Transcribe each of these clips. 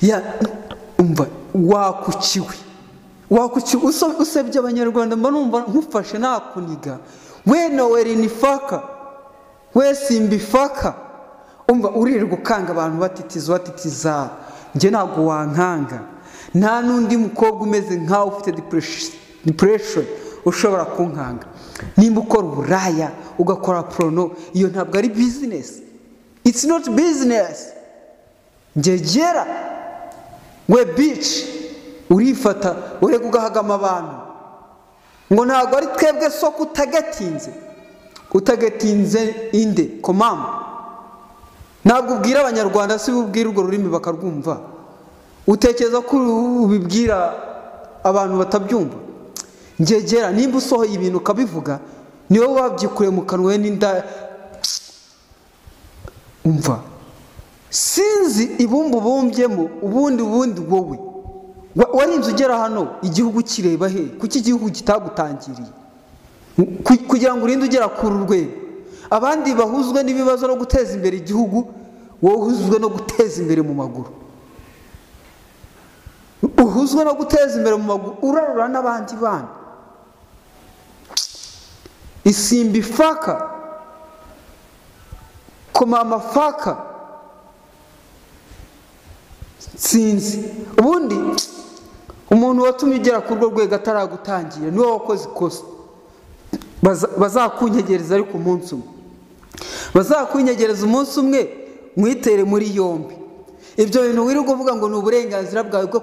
ya umva wakukiwe usebye abanyarwanda mba numva nkufashe nakuniga we nowhere ni faka we simbifaka umva uririrwa ukanga abantu batitiza nje ntabwo wankanga nta nundi mukobwa umeze nkaho ufite depression ushobora kunkanga nimba ukora uburaya ugakora prono iyo ntabwo ari business, it's not business. Njegera we bitch urifata urega ugahagama abantu ngo ntabwo ari twebwe soko utagetinze inde komama ntabwo ubwira abanyarwanda si ubwira urwo rurimi bakarwumva utekereza ko ubibwira abantu batabyumva. Njegera nimba usohoye ibintu ukabivuga niwe wabyikure mu kanwa n'inda umva sinzi ibumbu bumbyemo ubundi wowe warinze ugera hano igihugu kireba he kuki igihugu kitagutangiriye kugira ngo urinde ugera ku rwego abandi bahuzwe n'ibibazo no guteza imbere igihugu wowe uhuzwe no guteza imbere mu maguru uhuzwe no guteza imbere mu maguru urarura n'abandi bana isimbi faka komama faka sinzi ubundi umuntu watumye ugera ku rwego ataragutangira niwe wakoze ikosa bazakunyegereza ariko umunsi umwe bazakunyegereza umunsi umwe mwitere muri yombi ibyo bintu wirirwa uvuga ngo ni uburenganzira bwawe bwo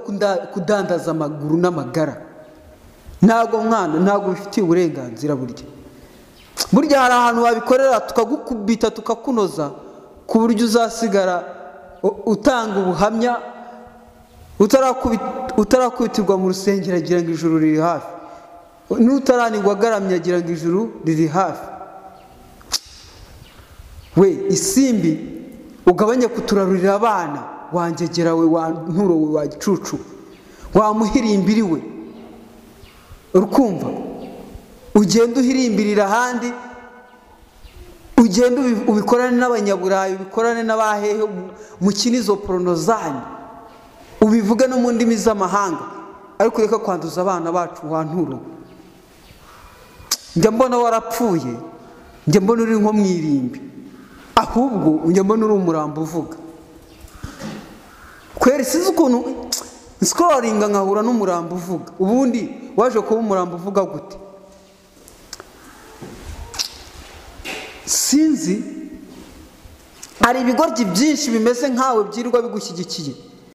kudandaza amaguru n'amagara ntabwo bifitiye uburenganzira burya hari ahantu wabikorera tukagukubita tukakunoza ku buryo uzasigara utanga ubuhamya utarakubitirwa mu rusengero agira ngo ijuru riri hafi n'utaranirwa agaramye agira ngo ijuru riri hafi. We isimbi ugabanye kuturarurira abana wanjegera we wa nturo we wa gicucu wamuhirimbiri we urukumva ugenda uhirimbirira ahandi ugenda ubikorane n'abanyaburayi ubikorane n'abahehe mu kinizo pornozani ubivuga no mu ndimi z'amahanga ariko reka kwanduza abana bacu wa nturo. Njya mbona warapfuye njya mbona uri nko mwirimbi ahubwo njya mbona uri umurambo uvuga kweri sinzi ukuntu scrollinga nkahura n'umurambo uvuga ubundi waje kuba umurambo uvuga gute sinzi hari ibigoryi byinshi bimeze nkawe byirirwa bigushyigikiye